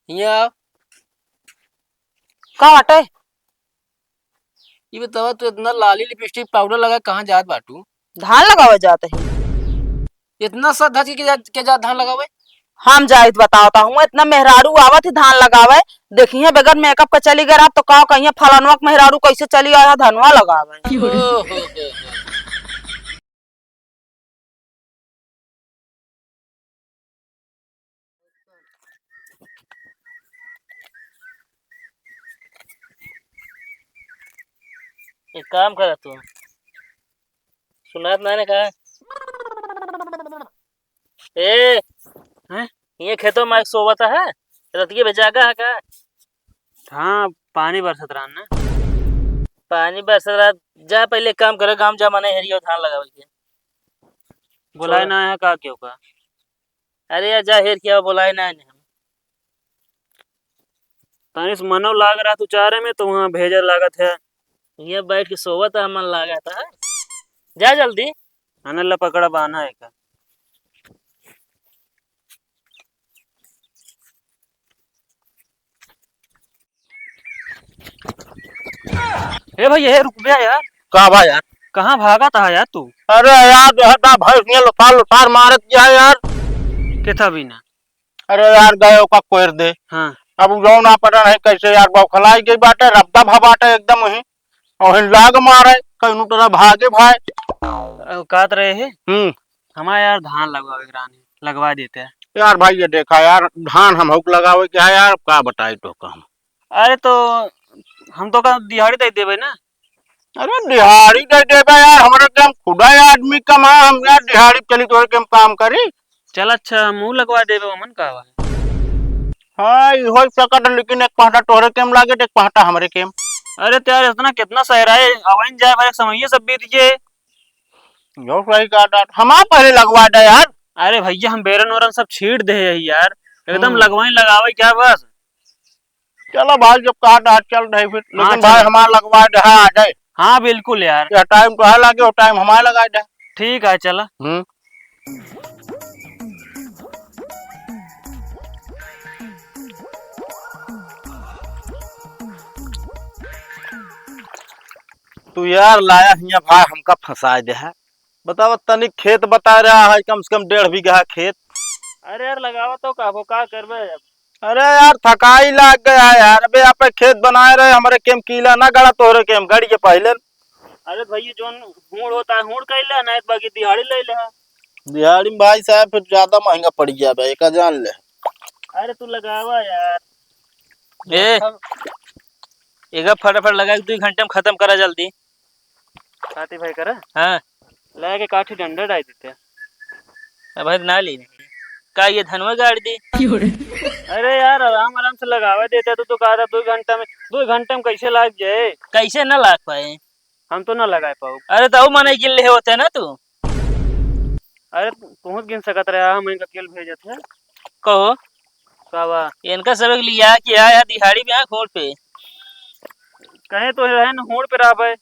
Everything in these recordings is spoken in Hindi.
यहाँ का बाटे? ये बतावा तू इतना लाली लिपस्टिक पाउडर लगा कहाँ जात बाटू? धान लगावे जाते ही। इतना सा धज के जात धान लगावे? हम जाइत बतावता हूँ इतना मेहरारू आवत ही धान लगावे। देखिए बगैर मेकअप के चली गए तो कहो कहिए फलानवा के मेहरारू कैसे चली आया धनवा लगावे। हो। एक काम करा तू सुनात ना कहा ए हैं ये खेतों में सोवता है रतिये बेजागा है का? हाँ पानी बरसत रहा ना। पानी बरस रहा जा पहले काम करे गांव जा मने हेरियो धान लगावे के बुलाए ना है का क्यों का? अरे यार जा हेर क्या बुलाए ना हम तानी से मनो लाग रहा तू चारे में तो वहाँ भेजर लागत है। ये बैठ के सोवत है मन लागा था जा जल्दी अनल्ला पकड़ा बाना है का? हे भाई ये रुक गया यार। का भाई यार कहाँ भागा था यार तू? अरे यार जो है ना भैंस ने लुटार मारत किया है यार। किथा भी ना। अरे यार गए का कोयर दे। हाँ अब जो ना पता नहीं कैसे यार बौखलाई गई बाटे रब्दा भबाटे एकदम ही और लाग मारे कहीं तरह भागे भाई। काट रहे हैं हमारे यार धान लगवा देते हैं यार भाई ये देखा यार धान हम हुक लगावे क्या है यार का बताई तो हम। अरे तो हम तो का दिहाड़ी दे देवे ना। अरे दिहाड़ी दे देबे यार हमारे काम खुदा आदमी कमा हम यार दिहाड़ी चली तो के काम करी। चल अच्छा मुंह लगवा देवे मन का है। हाँ हो सकत लेकिन एक पहाटा तोहरे केम लागे एक पहाटा हमरे केम। अरे तो यार इतना कितना सहरा है अवन जाए भाई समझिए सब बीत जे। जो सही कहा हमारा पहले लगवा दे यार। अरे भैया हम बेरन वरन सब छीट दे यार एकदम लगवाई लगावे क्या बस। चलो भाई जब कहा था चल रहे फिर लेकिन हाँ, भाई हमारा लगवा दे आ जाए। हाँ बिल्कुल यार या टाइम तो है लगे वो टाइम हमारे लगा दे। ठीक है चला। तू यार लाया हिया भाई हमका फंसा दे है। बताओ तनिक खेत बता रहा है कम से कम 1.5 बीघा खेत। अरे यार लगावा तो काबो का करबे। अरे यार थकाई लग गया है यार अबे आप खेत बनाए रहे हमारे केम कीला ना गड़ा तोहरे केम गड़ी के पहले। अरे भैया जोन हूड़ होता है हूड़ कर ले नहीं बाकी दिहाड़ी ले ले। दिहाड़ी में भाई साहब फिर ज्यादा महंगा पड़ गया भाई का जान ले। अरे तू लगावा यार ए एक फटाफट लगा के 2 घंटे में खत्म करा जल्दी। काटी भाई करा हाँ लगा के काठी डंडा डाल देते। भाई ना ली का ये धनवा गाड़ दी। अरे यार आराम आराम से लगावा देते तो कहा था 2 घंटे में कैसे लाग जाए। कैसे ना लाग पाए हम तो ना लगा पाऊ। अरे तो मने गिन ले होते ना तू। अरे तू गिन सकत रहा हम अकेले भेजत है कहो कावा इनका सबक लिया कि आया दिहाड़ी में खोल पे कहे तो है ना होड़ पे रहा।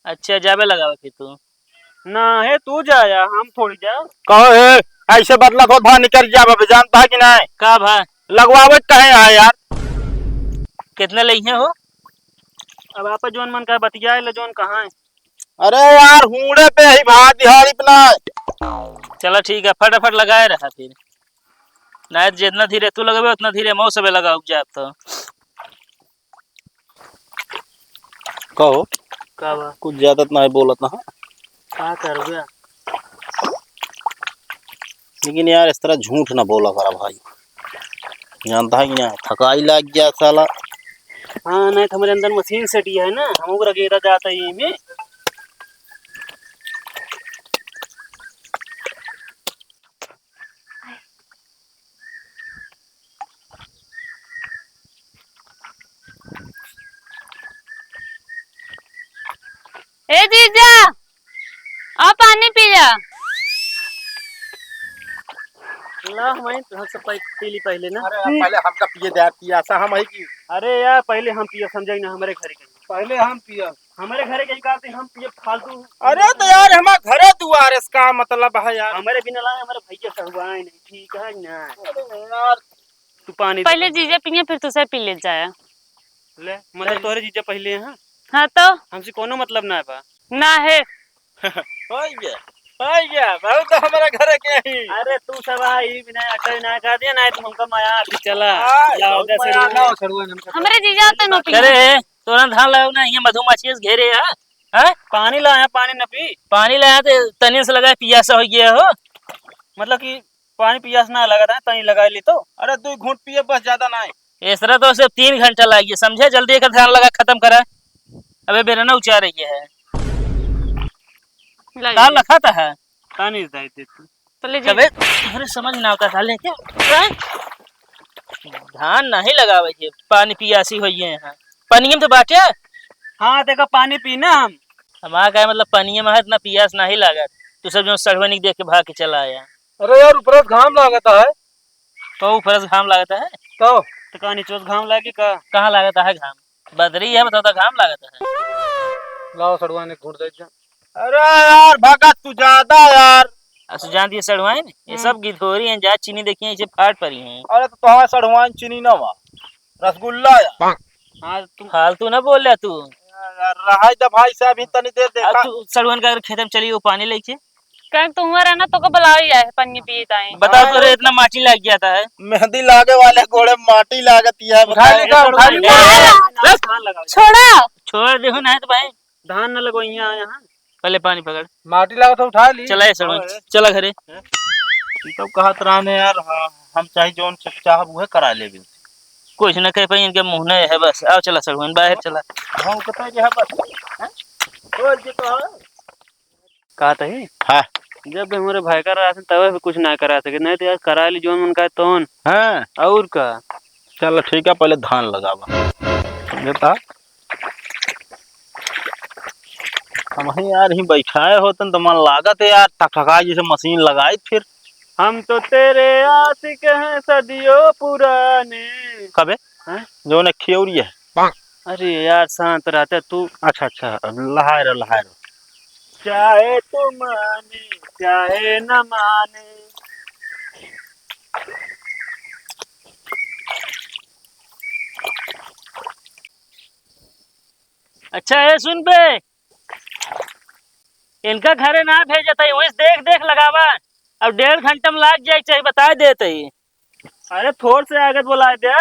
अच्छा जाबे लगावे फिर तू ना है तू जाया हम थोड़ी जा। कहो हे ऐसे बदला को भाई निकल जा बाबे जानता है कि नहीं। का भा लगवावे कहे है यार। कितने लइहे हो? अब आप जोन मन का बतिया ले जोन कहाँ है। अरे यार हुड़े पे ही भाई दिहाड़ी पे ना। चलो ठीक है फटाफट लगाए रहा फिर ना जितना धीरे तू लगावे उतना धीरे मौ सबे लगाओ जाब तो। कहो कावा कुछ ज्यादा नहीं बोलत ना का कर गया। लेकिन यार इस तरह झूठ ना बोला करा भाई जानता है कि नहीं थकाई लग गया साला। हाँ नहीं तो हमारे अंदर मशीन सेट है ना हम रगेरा जाता है में। ए जीजा आ पानी पी जा। ला हमारे तो सब पीली पहले ना। अरे पहले हमका पिए दे पिया सा हम है की। अरे यार पहले हम पिए समझे ना हमारे घर के पहले हम पिया हमारे घर के कहते हम पिए फालतू। अरे तो यार हमारे घरे दुआर इसका मतलब है यार। हमारे बिना लाए हमारे भैया से हुआ है नहीं ठीक है ना। अरे यार तू पानी पहले जीजा पिए फिर तुझसे पी ले जाया। ले मतलब तोहरे जीजा पहले हैं। हाँ तो हमसे कोनो मतलब ना है बा। ना है। बहुत हमारा घर के ही अरे तू सब आई बिना अटै ना कर दिया ना तुम हमका माया अभी चला लाओ बहुत दस माया रुपया। हमारे जीजा होते नो पिए। करे तोरा धान लगाओ ना ये मधुमक्खी से घेरे है। पानी लाया पानी न पी। पानी लाया तो तनी से लगा पियासा हो गया हो। मतलब कि पानी पियास ना लगा था तनी लगा ली तो। अरे 2 घूंट पिए बस, ज्यादा ना है। इस तरह तो सिर्फ 3 घंटा लगे समझे, जल्दी एक धान लगा खत्म करा। अबे बेरा ना उचार रही है धान रखा था है पानी दे दे तू। तो ले कबे अरे समझ ना आता था ले क्या धान नहीं लगावे ये पानी पियासी होइए यहाँ पानी में तो बाटे। हाँ देखा पानी पीना हम। हमारा क्या मतलब पानी में है इतना पियास नहीं लागत। तू सब जो सड़वनी देख के भाग के चला आया। अरे यार ऊपर घाम लागता है तो फरस घाम लागता है तो कहा नीचे घाम लागी का। कहाँ लागता है घाम? बदरी है बताओ तो घाम लागता है। लाओ सड़वा ने घूट दे। अरे यार भगत तू ज्यादा यार। अच्छा जान दिए सड़वाए ये सब गिधोरी हैं जा चीनी देखिए इसे फाट पड़ी हैं। अरे तो तुम्हारा सड़वान चीनी ना वा रसगुल्ला यार। हाँ तुम फालतू ना बोल रहा तू। रहा तो भाई साहब ही तनी देर देखा। तू सड़वन का अगर खेत में चली वो पानी लेके कहीं तुम्हारा ना तो को बुलाओ ही है पन्नी पिए ताई। बताओ तो रे इतना माटी लग गया था है। मेहंदी लागे वाले घोड़े माटी लागती है। छोड़ा छोड़ देखो ना तो भाई धान न लगो यहाँ पहले पानी पकड़ माटी लगा तो उठा ली। चला सड़वन चला घरे। तब कहत रहने यार हम चाहे जोन चाह वो करा ले भी कुछ न कह पाई इनके मुंह नहीं है बस। आओ चला सड़वन बाहर चला। हम कहता जे है बस बोल जे तो कहा ही हां जब हमारे भाई का रहा तब भी कुछ ना करा सके नहीं तो यार करा ली जोन मन का तोन हां और का। चल ठीक है पहले धान लगावा समझता। हम ही यार ही बैठाए होतन तो मन लागत है यार ठकठका जैसे मशीन लगाई फिर। हम तो तेरे आशिक हैं सदियों पुराने। कबे हैं जो ने खियौरी है। अरे यार शांत रहते तू। अच्छा लहाय चाहे तू माने चाहे न माने। अच्छा है सुन बे इनका घरे ना भेजता है वही देख देख लगावा। अब 1.5 घंटा में लाग जाए चाहिए बता देते ही। अरे थोड़ से आगे बोला दे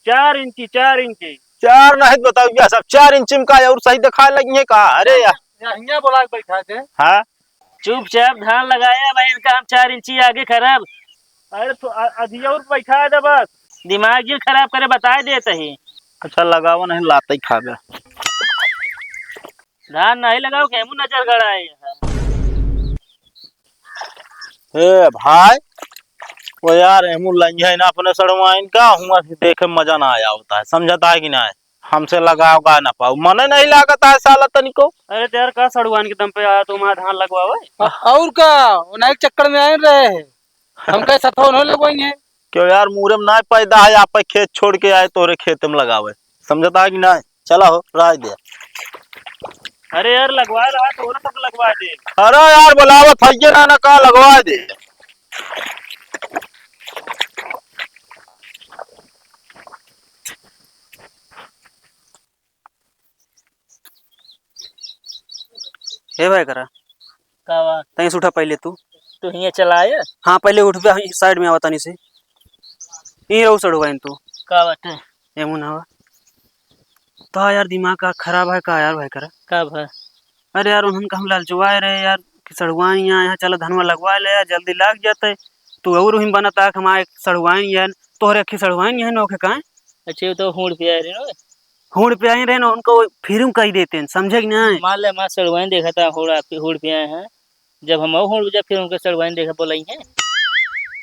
4 इंची 4 इंची। 4 नहीं बताओ क्या सब 4 इंच में का और सही दिखा लगी है का। अरे यार यहाँ बोला बैठा थे। हाँ चुपचाप धान लगाया भाई इनका हम 4 इंची आगे खराब। अरे तो अधिया और बैठा दे बस दिमाग क्यों खराब करे बता देते ही। अच्छा लगावा नहीं लाते ही खा गया। धान नहीं लगाओ खेमू नजर गड़ाए। ए भाई वो यार एमू लंघ है ना अपने सड़वाइन का हुआ देखे मजा ना आया होता है समझता है कि ना है। हमसे लगाओगा ना पाऊ मने नहीं लागता है साला तनिको। अरे तेरे का सड़ुआन के दम पे आया तुम धान लगवावे। और का उन्हें चक्कर में आए रहे हम कह सतो न लगवाएंगे। क्यों यार मुरे में ना पैदा है आप खेत छोड़ के आए तोरे खेत में लगावे समझता है कि ना। चला हो राय दे। अरे यार लगवा रहा तो सब लगवा दे। अरे यार बुलावत है ना का लगवा दे। हे भाई करा कावा तई से उठा पहले तू। तू हिया चलाया हाँ पहले उठ बे साइड में आवतानी से यही रहू सड़ुआइन तू का बाटे एमन हवा तो यार दिमाग का खराब है का यार भाई करा। का भा अरे यार उन्होंने हम लालचवाए रहे यार कि सड़ुआइन यहाँ चलो धनवा लगवा ले यार जल्दी लग जाते। तू और ही बनता हमारे सड़ुआइन यार तोहरे अखी सड़ुआइन यहाँ नौखे का अच्छे तो हुड़ पे आ रहे हुड़ पे आए रहे ना उनको फिर कही देते हैं समझे कि नहीं। मान ले माँ सड़वाइन देखा था हुड़ पे आए हैं जब हम हुड़ जब फिर उनके सड़वाइन देखा बोलाई है।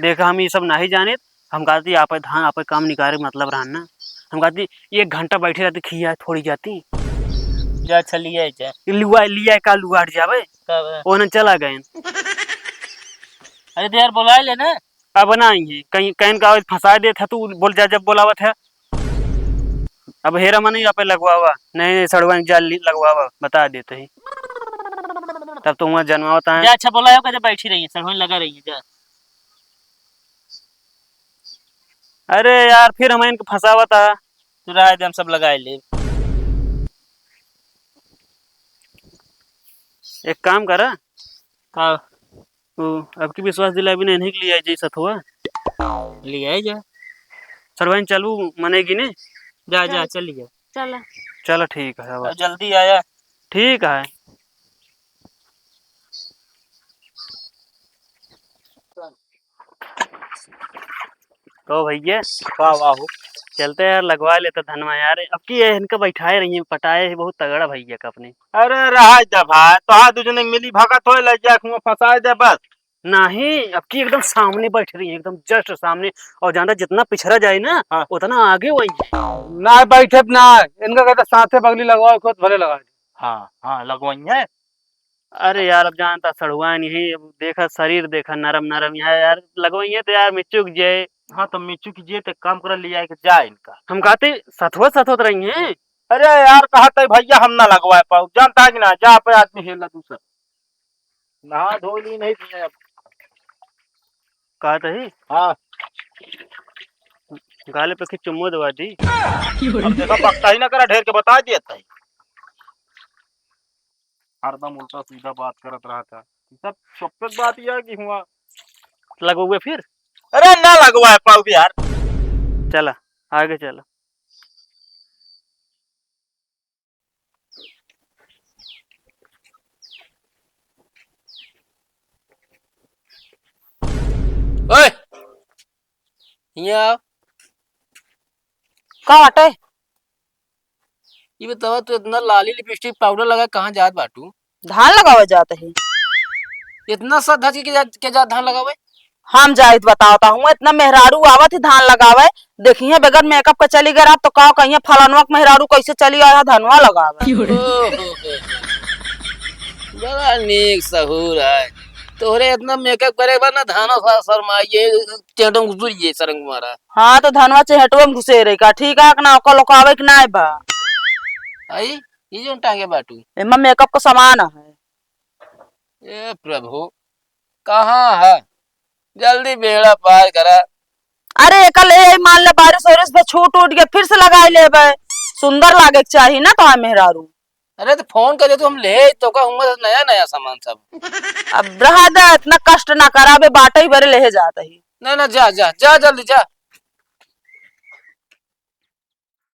देखा हम ये सब नहीं जाने हम कहती आप धान आप काम निकाले मतलब रहना हम कहती 1 घंटा बैठे रहती खिया थोड़ी जाती जा चलिए जा लुआ लिया का लुआ हट जावे का ओने चला गए। अरे तो यार बुला ले ना अब बनाएंगे कहीं कहीं का फंसा दे था तू बोल जा जब बोलावत है। अब हेरा मन ही आप लगवावा नहीं सड़वा जाल लगवावा बता देते ही तब तुम वहाँ जनवाता है। जा अच्छा बोला है जब बैठी रही है सड़वाइन लगा रही है जा अरे यार फिर हमें इनको फंसावा था। तू रहा दे हम सब लगाए ले। एक काम करा, हाँ वो अब की विश्वास दिलावी नहीं के लिए जैसा हुआ ले आए जा। सरवाइन चालू मनेगी ने। जा जा चलिए। चल चलो ठीक है अब। अब जल्दी आया। ठीक है। तो भैया वाह वाह हो। चलते यार लगवा लेते धनवा यार। अब की ये इनका बैठाए रही पटाए है बहुत तगड़ा भैया का अपने। अरे रहा दे भाई, तो हाँ दूजने मिली भगत हो लग जा कुआं फंसा दे बस। नहीं अब की एकदम सामने बैठ रही है, एकदम जस्ट सामने। और जानता जितना पिछड़ा जाए ना हाँ। उतना आगे वही है। ना बैठे ना, इनका कहते साथे बगली लगवाओ, खुद भले लगा दे। हाँ हाँ लगवाई है। अरे यार अब जानता सड़ुआ नहीं, अब देखा शरीर देखा नरम नरम यार यार लगवाइए तो यार मिचुक जाए। हाँ तो मिचू कीजिए तो काम कर लिया के जा इनका। हम कहते सथवत सथवत रही हैं। अरे यार कहते भैया हम ना लगवा पाओ, जानता है कि ना, जा पे आदमी हेला दूसरा नहा धो ली नहीं दिए अब। कहते ही हाँ गाले पे चुम्मो दवा दी। अब देखो पक्का ही ना करा, ढेर के बता दिया था। हरदम उल्टा सीधा बात करत रहा था। सब सफेद बात यह कि हुआ। लगोगे फिर। अरे ना लगवा पाओ यार। चला आगे चला। ओए यहाँ का हटे? ये बतावा, तू इतना लाली लिपस्टिक पाउडर लगा कहाँ जात बाटू? धान लगावे जाते है। इतना सा धज के जात धान लगावे? हम जाहिद बतावता हूँ, इतना मेहरारू आवत ही धान लगावे। देखिए बगैर मेकअप के चली गए तो कहो कहीं फलानवा के मेहरारू कैसे चली आया धनवा लगावे। बड़ा नेक सहूर है तोहरे। इतना मेकअप करे बा ना, धानो सा शर्माइए चेटों घुसुरिए सरंग मारा। हाँ तो धनवा चेहटुआ में घुसे रही का ठीक है ना, ओका लोकावे कि ना बा। आई ये जो टांगे बाटू। एमा मेकअप का सामान है। ए प्रभु कहाँ है? जल्दी बेड़ा पार करा। अरे कल मान ले बारिश वारिश पे छूट उठ गया फिर से लगा लेबे। सुंदर लागे के चाहिए ना तो मेहरारू। अरे तो फोन करे तो हम ले तो का हूँ नया नया सामान सब। अब रहा दे, इतना कष्ट ना कराबे, बाटे ही भरे ले जाते ही। ना ना जा जा जा जल्दी जा।